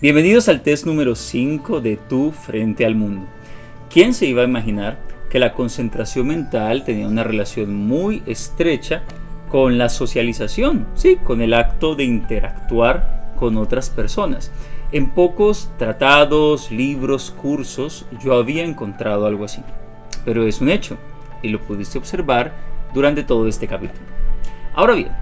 Bienvenidos al test número 5 de Tu Frente al Mundo. ¿Quién se iba a imaginar que la concentración mental tenía una relación muy estrecha con la socialización? Sí, con el acto de interactuar con otras personas. En pocos tratados, libros, cursos, yo había encontrado algo así. Pero es un hecho, y lo pudiste observar durante todo este capítulo. Ahora bien,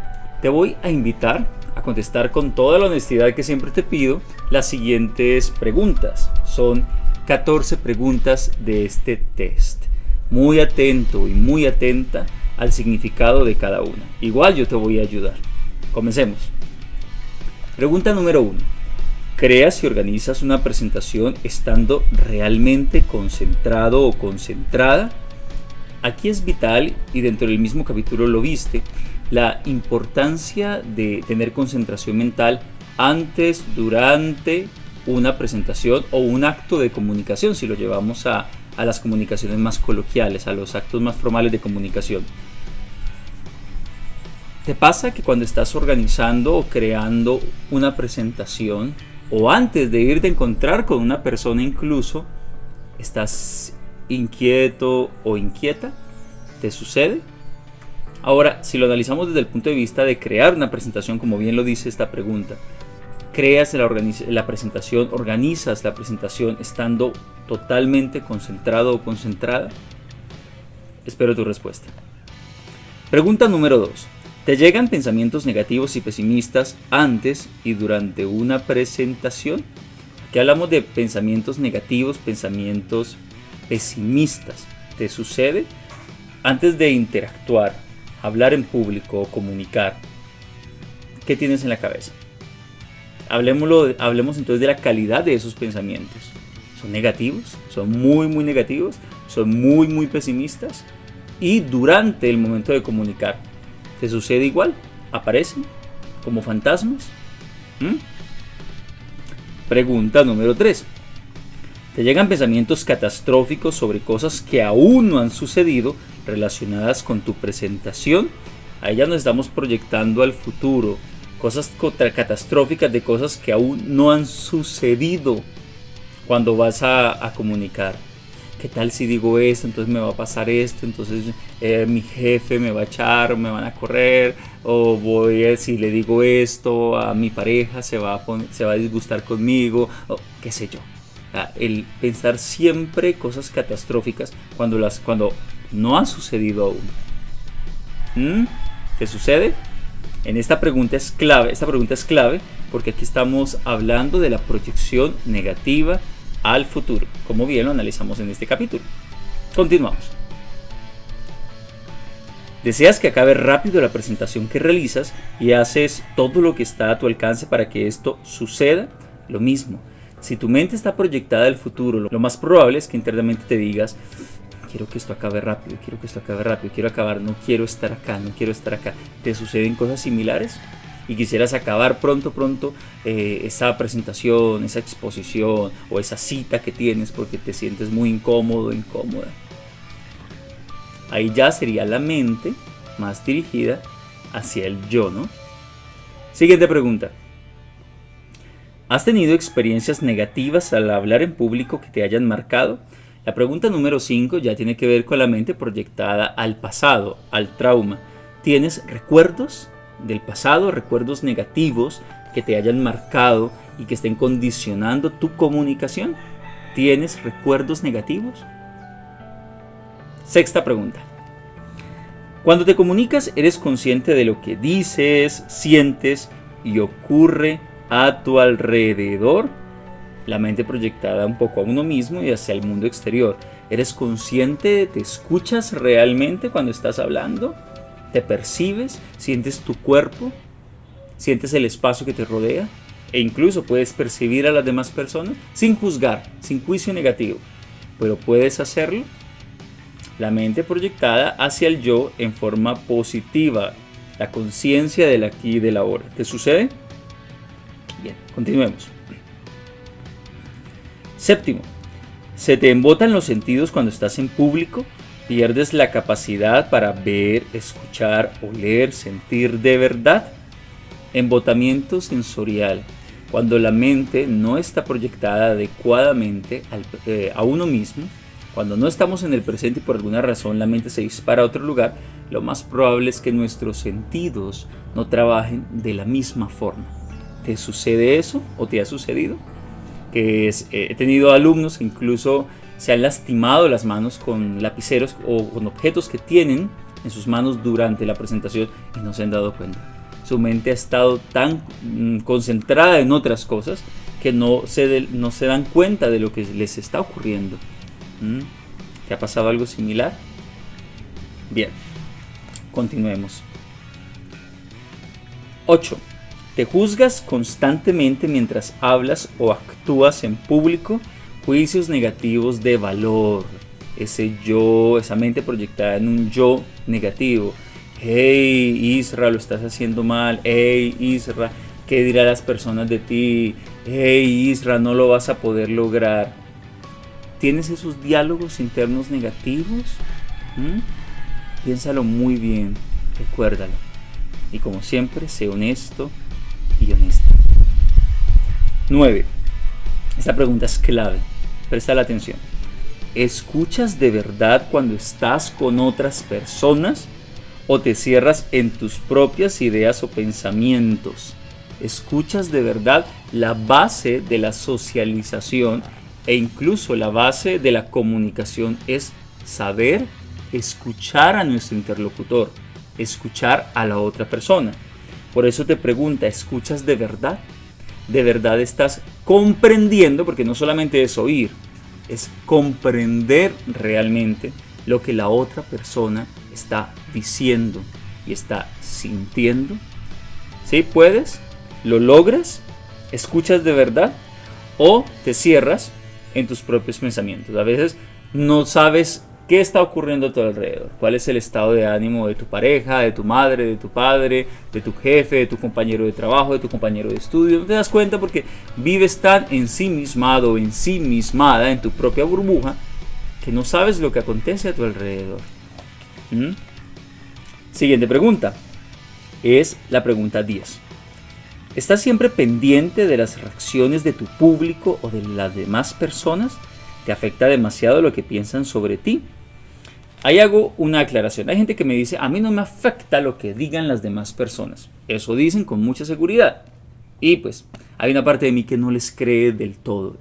te voy a invitar a contestar con toda la honestidad que siempre te pido las siguientes preguntas. Son 14 preguntas de este test. Muy atento y muy atenta al significado de cada una. Igual yo te voy a ayudar. Comencemos. Pregunta número 1. ¿Creas y organizas una presentación estando realmente concentrado o concentrada? Aquí es vital, y dentro del mismo capítulo lo viste, la importancia de tener concentración mental antes, durante una presentación o un acto de comunicación, si lo llevamos a las comunicaciones más coloquiales, a los actos más formales de comunicación. ¿Te pasa que cuando estás organizando o creando una presentación, o antes de irte a encontrar con una persona incluso, estás inquieto o inquieta? ¿Te sucede? Ahora, si lo analizamos desde el punto de vista de crear una presentación, como bien lo dice esta pregunta, ¿creas la presentación, organizas la presentación estando totalmente concentrado o concentrada? Espero tu respuesta. Pregunta número 2. ¿Te llegan pensamientos negativos y pesimistas antes y durante una presentación? Aquí hablamos de pensamientos negativos, pensamientos pesimistas. ¿Te sucede? Antes de interactuar, hablar en público o comunicar, ¿qué tienes en la cabeza? Hablemos entonces de la calidad de esos pensamientos. ¿Son negativos? ¿Son muy negativos? ¿Son muy pesimistas? Y durante el momento de comunicar, ¿te sucede igual? ¿Aparecen como fantasmas? Pregunta número 3. ¿Te llegan pensamientos catastróficos sobre cosas que aún no han sucedido relacionadas con tu presentación? Ahí ya nos estamos proyectando al futuro. Cosas catastróficas de cosas que aún no han sucedido cuando vas a comunicar. ¿Qué tal si digo esto? Entonces me va a pasar esto. Entonces mi jefe me va a echar, me van a correr. O si le digo esto a mi pareja se va a disgustar conmigo. O qué sé yo. El pensar siempre cosas catastróficas cuando no ha sucedido aún. ¿Te sucede? Esta pregunta es clave porque aquí estamos hablando de la proyección negativa al futuro, como bien lo analizamos en este capítulo. Continuamos. ¿Deseas que acabe rápido la presentación que realizas y haces todo lo que está a tu alcance para que esto suceda? Lo mismo. Si tu mente está proyectada al futuro, lo más probable es que internamente te digas: quiero que esto acabe rápido, quiero acabar, no quiero estar acá. ¿Te suceden cosas similares? Y quisieras acabar pronto esa presentación, esa exposición o esa cita que tienes porque te sientes muy incómodo, incómoda. Ahí ya sería la mente más dirigida hacia el yo, ¿no? Siguiente pregunta. ¿Has tenido experiencias negativas al hablar en público que te hayan marcado? La pregunta número 5 ya tiene que ver con la mente proyectada al pasado, al trauma. ¿Tienes recuerdos del pasado, recuerdos negativos que te hayan marcado y que estén condicionando tu comunicación? ¿Tienes recuerdos negativos? Sexta pregunta. Cuando te comunicas, ¿eres consciente de lo que dices, sientes y ocurre a tu alrededor? La mente proyectada un poco a uno mismo y hacia el mundo exterior. ¿Eres consciente? ¿Te escuchas realmente cuando estás hablando? ¿Te percibes? ¿Sientes tu cuerpo? ¿Sientes el espacio que te rodea? E incluso puedes percibir a las demás personas sin juzgar, sin juicio negativo. Pero puedes hacerlo. La mente proyectada hacia el yo en forma positiva. La conciencia del aquí y del ahora. ¿Te sucede? Bien, continuemos. Séptimo, ¿se te embotan los sentidos cuando estás en público? ¿Pierdes la capacidad para ver, escuchar, oler, sentir de verdad? Embotamiento sensorial. Cuando la mente no está proyectada adecuadamente a uno mismo, cuando no estamos en el presente y por alguna razón la mente se dispara a otro lugar, lo más probable es que nuestros sentidos no trabajen de la misma forma. ¿Te sucede eso o te ha sucedido? He tenido alumnos que incluso se han lastimado las manos con lapiceros o con objetos que tienen en sus manos durante la presentación y no se han dado cuenta. Su mente ha estado tan concentrada en otras cosas que no se dan cuenta de lo que les está ocurriendo. ¿Te ha pasado algo similar? Bien, continuemos. 8. ¿Te juzgas constantemente mientras hablas o actúas en público? Juicios negativos de valor. Ese yo, esa mente proyectada en un yo negativo. Hey, Isra, lo estás haciendo mal. Hey, Isra, ¿qué dirán las personas de ti? Hey, Isra, no lo vas a poder lograr. ¿Tienes esos diálogos internos negativos? Piénsalo muy bien, recuérdalo. Y como siempre, sé honesto y honesta. 9. Esta pregunta es clave. Presta la atención. ¿Escuchas de verdad cuando estás con otras personas o te cierras en tus propias ideas o pensamientos? ¿Escuchas de verdad? La base de la socialización e incluso la base de la comunicación es saber escuchar a nuestro interlocutor, escuchar a la otra persona. Por eso te pregunta, ¿escuchas de verdad? ¿De verdad estás comprendiendo? Porque no solamente es oír, es comprender realmente lo que la otra persona está diciendo y está sintiendo. ¿Sí? ¿Puedes? ¿Lo logras? ¿Escuchas de verdad? ¿O te cierras en tus propios pensamientos? A veces no sabes qué está ocurriendo a tu alrededor, cuál es el estado de ánimo de tu pareja, de tu madre, de tu padre, de tu jefe, de tu compañero de trabajo, de tu compañero de estudio. No te das cuenta porque vives tan ensimismado o ensimismada en tu propia burbuja que no sabes lo que acontece a tu alrededor. Siguiente pregunta. Es la pregunta 10. ¿Estás siempre pendiente de las reacciones de tu público o de las demás personas? ¿Te afecta demasiado lo que piensan sobre ti? Ahí hago una aclaración. Hay gente que me dice, a mí no me afecta lo que digan las demás personas. Eso dicen con mucha seguridad. Y pues hay una parte de mí que no les cree del todo.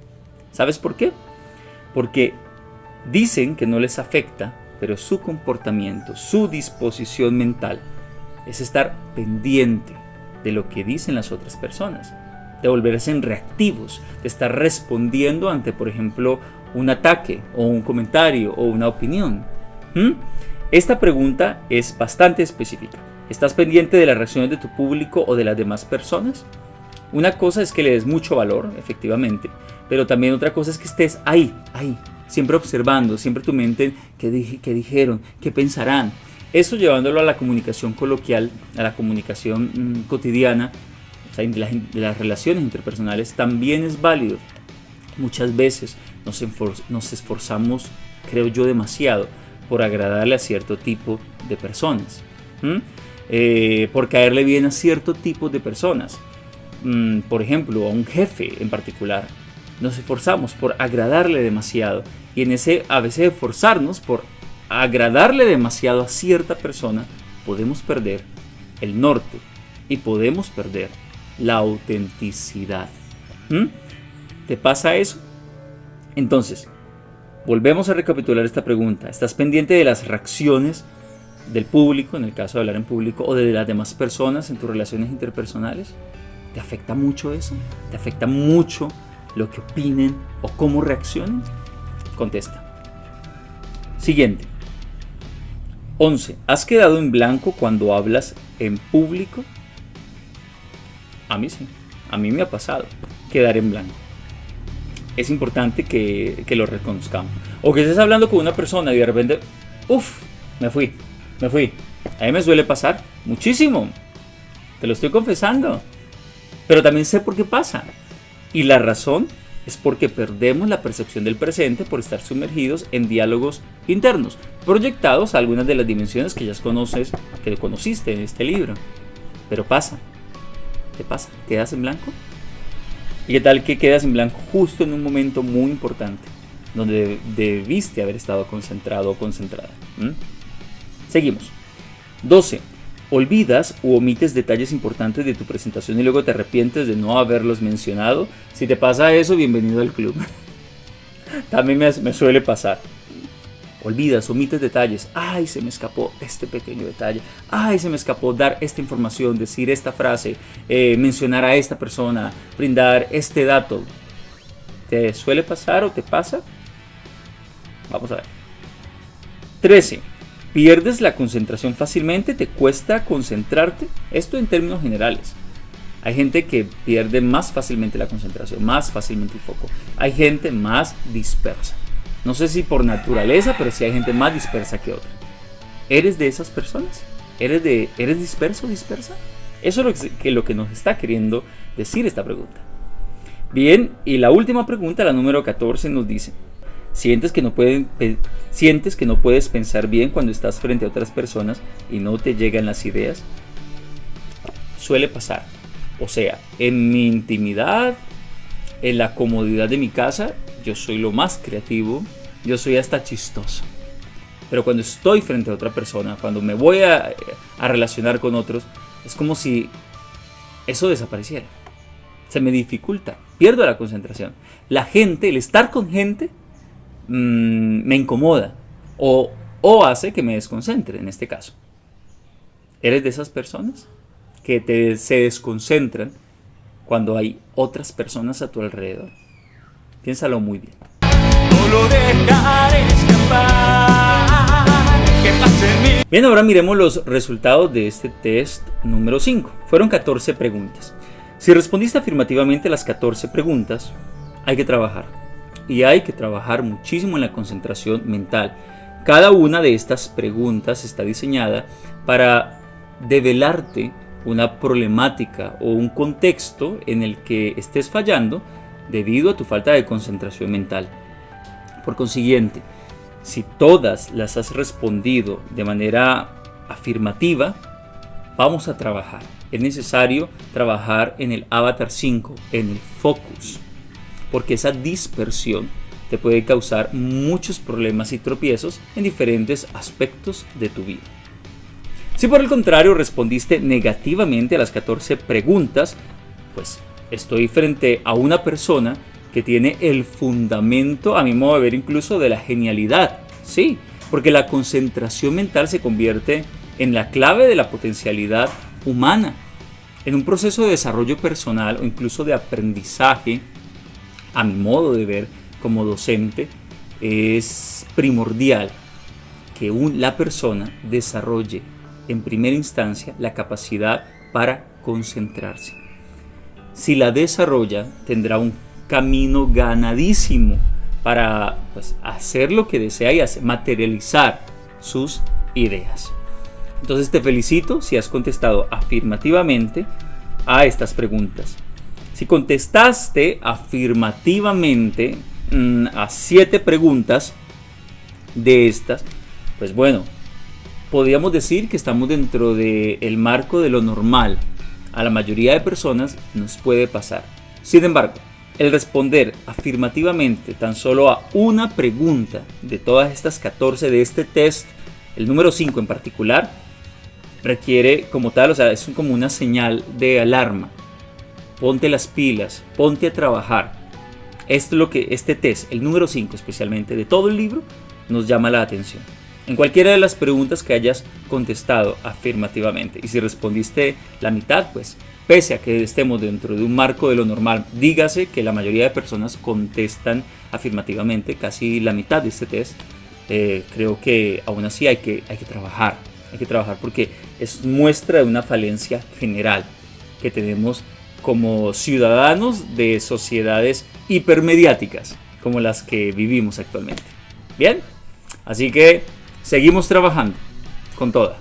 ¿Sabes por qué? Porque dicen que no les afecta, pero su comportamiento, su disposición mental es estar pendiente de lo que dicen las otras personas, de volverse reactivos, de estar respondiendo ante, por ejemplo, un ataque o un comentario o una opinión. Esta pregunta es bastante específica. ¿Estás pendiente de las reacciones de tu público o de las demás personas? Una cosa es que le des mucho valor, efectivamente, pero también otra cosa es que estés ahí, siempre observando, siempre tu mente, ¿qué dijeron? ¿Qué pensarán? Eso llevándolo a la comunicación coloquial, a la comunicación cotidiana, o sea, de las relaciones interpersonales, también es válido. Muchas veces nos esforzamos, creo yo, demasiado por agradarle a cierto tipo de personas, por caerle bien a cierto tipo de personas. Por ejemplo, a un jefe en particular, nos esforzamos por agradarle demasiado y a veces esforzarnos por agradarle demasiado a cierta persona, podemos perder el norte y podemos perder la autenticidad. ¿Te pasa eso? Entonces, volvemos a recapitular esta pregunta. ¿Estás pendiente de las reacciones del público, en el caso de hablar en público, o de las demás personas en tus relaciones interpersonales? ¿Te afecta mucho eso? ¿Te afecta mucho lo que opinen o cómo reaccionen? Contesta. Siguiente. 11. ¿Has quedado en blanco cuando hablas en público? A mí sí. A mí me ha pasado quedar en blanco. Es importante que lo reconozcamos. O que estés hablando con una persona y de repente, me fui. A mí me suele pasar muchísimo. Te lo estoy confesando. Pero también sé por qué pasa. Y la razón es porque perdemos la percepción del presente por estar sumergidos en diálogos internos, proyectados a algunas de las dimensiones que ya conoces, que conociste en este libro. Pero pasa. ¿Te pasa? ¿Quedas en blanco? ¿Y qué tal que quedas en blanco justo en un momento muy importante, donde debiste haber estado concentrado o concentrada? Seguimos. 12. ¿Olvidas u omites detalles importantes de tu presentación y luego te arrepientes de no haberlos mencionado? Si te pasa eso, bienvenido al club. También me suele pasar. Olvidas, omites detalles. Ay, se me escapó este pequeño detalle. Ay, se me escapó dar esta información, decir esta frase, mencionar a esta persona, brindar este dato. ¿Te suele pasar o te pasa? Vamos a ver. 13. ¿Pierdes la concentración fácilmente? ¿Te cuesta concentrarte? Esto en términos generales. Hay gente que pierde más fácilmente la concentración, más fácilmente el foco. Hay gente más dispersa. No sé si por naturaleza, pero sí hay gente más dispersa que otra. ¿Eres de esas personas? ¿Eres disperso o dispersa? Eso es lo que nos está queriendo decir esta pregunta. Bien, y la última pregunta, la número 14, nos dice: ¿Sientes que no puedes pensar bien cuando estás frente a otras personas y no te llegan las ideas? Suele pasar. O sea, en mi intimidad, en la comodidad de mi casa, yo soy lo más creativo, yo soy hasta chistoso. Pero cuando estoy frente a otra persona, cuando me voy a relacionar con otros, es como si eso desapareciera. Se me dificulta, pierdo la concentración. La gente, el estar con gente, me incomoda o hace que me desconcentre en este caso. ¿Eres de esas personas que se desconcentran cuando hay otras personas a tu alrededor? Piénsalo muy bien. No lo dejaré escapar, que pase en mí. Bien, ahora miremos los resultados de este test número 5. Fueron 14 preguntas. Si respondiste afirmativamente a las 14 preguntas, hay que trabajar. Y hay que trabajar muchísimo en la concentración mental. Cada una de estas preguntas está diseñada para develarte una problemática o un contexto en el que estés fallando debido a tu falta de concentración mental. Por consiguiente, si todas las has respondido de manera afirmativa, vamos a trabajar. Es necesario trabajar en el Avatar 5, en el focus, porque esa dispersión te puede causar muchos problemas y tropiezos en diferentes aspectos de tu vida. Si por el contrario respondiste negativamente a las 14 preguntas, pues estoy frente a una persona que tiene el fundamento, a mi modo de ver, incluso de la genialidad. Sí, porque la concentración mental se convierte en la clave de la potencialidad humana. En un proceso de desarrollo personal o incluso de aprendizaje, a mi modo de ver como docente, es primordial que la persona desarrolle en primera instancia la capacidad para concentrarse. Si la desarrolla, tendrá un camino ganadísimo para hacer lo que desea y materializar sus ideas. Entonces te felicito si has contestado afirmativamente a estas preguntas. Si contestaste afirmativamente a 7 preguntas de estas, pues bueno, podríamos decir que estamos dentro del marco de lo normal. A la mayoría de personas nos puede pasar. Sin embargo, el responder afirmativamente tan solo a una pregunta de todas estas 14 de este test, el número 5 en particular, requiere como tal, es como una señal de alarma. Ponte las pilas, ponte a trabajar. Esto es lo que este test, el número 5 especialmente de todo el libro, nos llama la atención. En cualquiera de las preguntas que hayas contestado afirmativamente, y si respondiste la mitad, pues pese a que estemos dentro de un marco de lo normal, dígase que la mayoría de personas contestan afirmativamente casi la mitad de este test, creo que aún así hay que trabajar porque es muestra de una falencia general que tenemos como ciudadanos de sociedades hipermediáticas como las que vivimos actualmente. Bien, así que seguimos trabajando con toda.